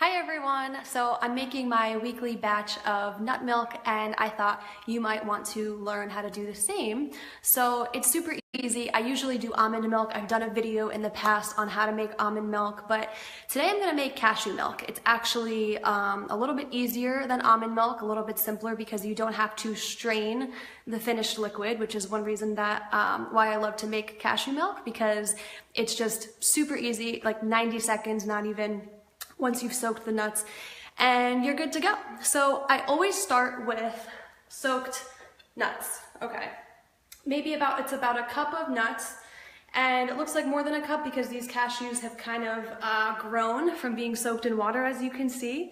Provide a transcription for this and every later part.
Hi everyone! So I'm making my weekly batch of nut milk and I thought you might want to learn how to do the same. So it's super easy. I usually do almond milk. I've done a video in the past on how to make almond milk, but today I'm going to make cashew milk. It's actually a little bit easier than almond milk, a little bit simpler because you don't have to strain the finished liquid, which is one reason that why I love to make cashew milk, because it's just super easy, like 90 seconds, not even, once you've soaked the nuts, and you're good to go. So I always start with soaked nuts. Okay, it's about a cup of nuts, and it looks like more than a cup because these cashews have kind of grown from being soaked in water, as you can see.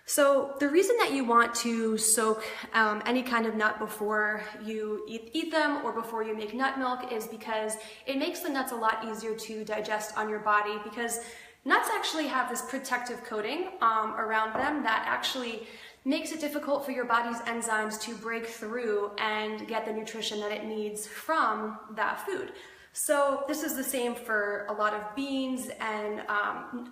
So the reason that you want to soak any kind of nut before you eat them or before you make nut milk is because it makes the nuts a lot easier to digest on your body, because nuts actually have this protective coating around them that actually makes it difficult for your body's enzymes to break through and get the nutrition that it needs from that food. So this is the same for a lot of beans and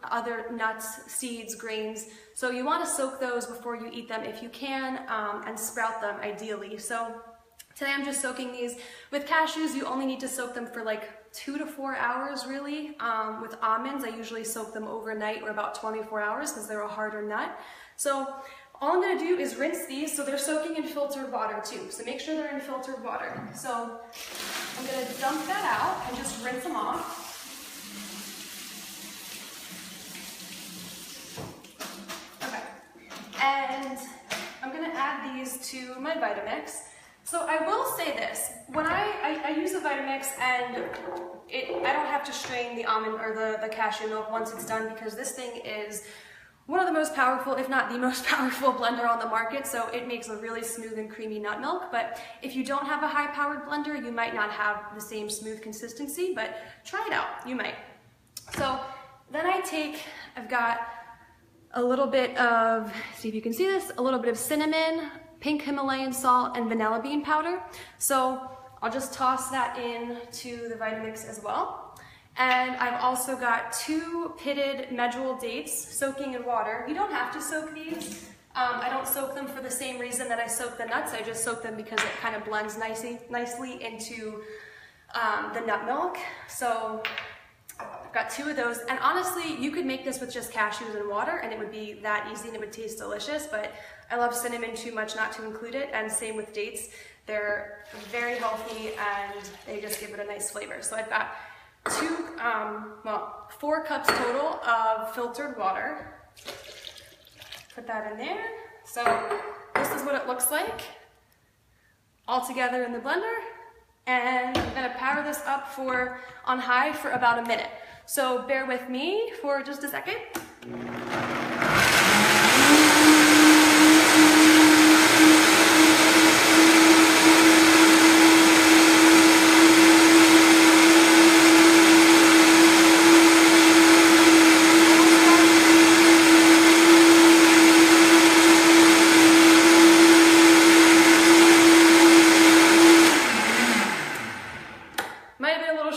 other nuts, seeds, grains. So you want to soak those before you eat them if you can, and sprout them ideally. So today I'm just soaking these. With cashews, you only need to soak them for like 2 to 4 hours really. With almonds, I usually soak them overnight or about 24 hours because they're a harder nut. So all I'm going to do is rinse these. So they're soaking in filtered water too. So make sure they're in filtered water. So I'm going to dump that out and just rinse them off. Okay. And I'm going to add these to my Vitamix. So I will say this, when I use the Vitamix, and I don't have to strain the almond or the cashew milk once it's done, because this thing is one of the most powerful, if not the most powerful blender on the market, so it makes a really smooth and creamy nut milk. But if you don't have a high-powered blender, you might not have the same smooth consistency, but try it out, you might. So then I've got a little bit of, see if you can see this, a little bit of cinnamon, pink Himalayan salt, and vanilla bean powder. So I'll just toss that into the Vitamix as well. And I've also got 2 pitted medjool dates soaking in water. You don't have to soak these. I don't soak them for the same reason that I soak the nuts. I just soak them because it kind of blends nicely into the nut milk. So I've got 2 of those, and honestly, you could make this with just cashews and water and it would be that easy and it would taste delicious, but I love cinnamon too much not to include it, and same with dates. They're very healthy and they just give it a nice flavor. So I've got 4 cups total of filtered water. Put that in there. So this is what it looks like all together in the blender. And I'm gonna power this up on high for about a minute. So bear with me for just a second.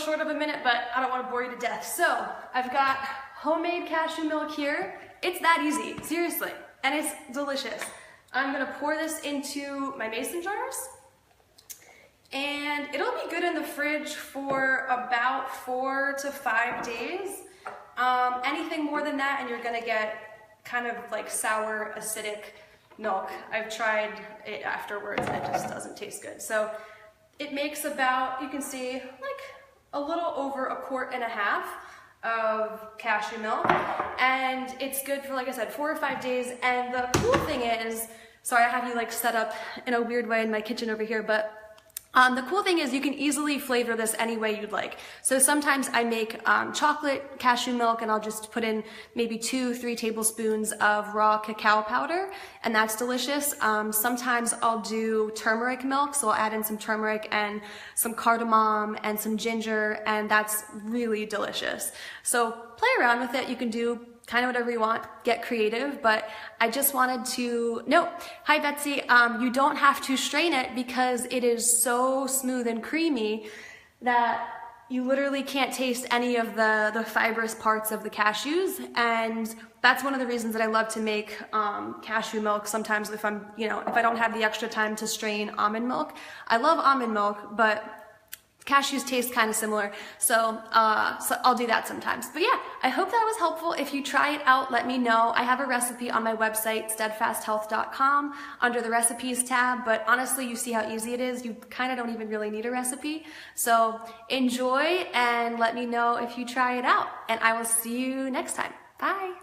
Short of a minute, but I don't want to bore you to death. So I've got homemade cashew milk here. It's that easy, seriously, and it's delicious. I'm gonna pour this into my mason jars, and it'll be good in the fridge for about 4 to 5 days. Anything more than that and you're gonna get kind of like sour, acidic milk. I've tried it afterwards and it just doesn't taste good. So it makes about, you can see, like a little over 1.5 quarts of cashew milk, and it's good for, like I said, 4 or 5 days. And the cool thing is, sorry I have you like set up in a weird way in my kitchen over here, but the cool thing is you can easily flavor this any way you'd like. So sometimes I make chocolate cashew milk and I'll just put in maybe 2-3 tablespoons of raw cacao powder, and that's delicious. Sometimes I'll do turmeric milk, so I'll add in some turmeric and some cardamom and some ginger, and that's really delicious. So play around with it. You can do kind of whatever you want, get creative, but I just wanted to note, hi Betsy, you don't have to strain it because it is so smooth and creamy that you literally can't taste any of the fibrous parts of the cashews, and that's one of the reasons that I love to make cashew milk sometimes if I'm, if I don't have the extra time to strain almond milk. I love almond milk, but cashews taste kind of similar, so I'll do that sometimes. But yeah, I hope that was helpful. If you try it out, let me know. I have a recipe on my website, steadfasthealth.com, under the recipes tab, but honestly, you see how easy it is. You kind of don't even really need a recipe. So enjoy and let me know if you try it out, and I will see you next time. Bye.